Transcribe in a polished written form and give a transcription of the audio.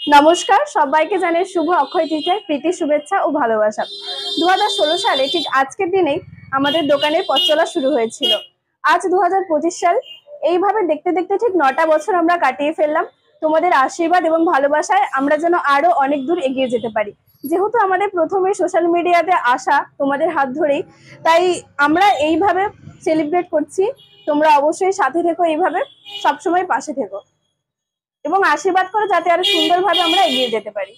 নমস্কার, সবাইকে জানাই শুভ অক্ষয় তৃতীয়ার প্রীতি শুভেচ্ছা ও ভালোবাসা। 2016 সালে ঠিক আজকের দিনেই আমাদের দোকানের পথ চলা শুরু হয়েছিল। আজ 2025 সাল। এইভাবে দেখতে দেখতে ঠিক 9টা বছর আমরা কাটিয়ে ফেললাম। তোমাদের আশীর্বাদ এবং ভালোবাসায় আমরা যেন আরো অনেক দূর এগিয়ে যেতে পারি। যেহেতু আমাদের প্রথমে সোশ্যাল মিডিয়াতে আসা তোমাদের হাত ধরেই, তাই আমরা এইভাবে সেলিব্রেট করছি। তোমরা অবশ্যই সাথে থেকো, এইভাবে সবসময় পাশে থেকো এবং আশীর্বাদ করো যাতে আরো সুন্দরভাবে আমরা এগিয়ে যেতে পারি।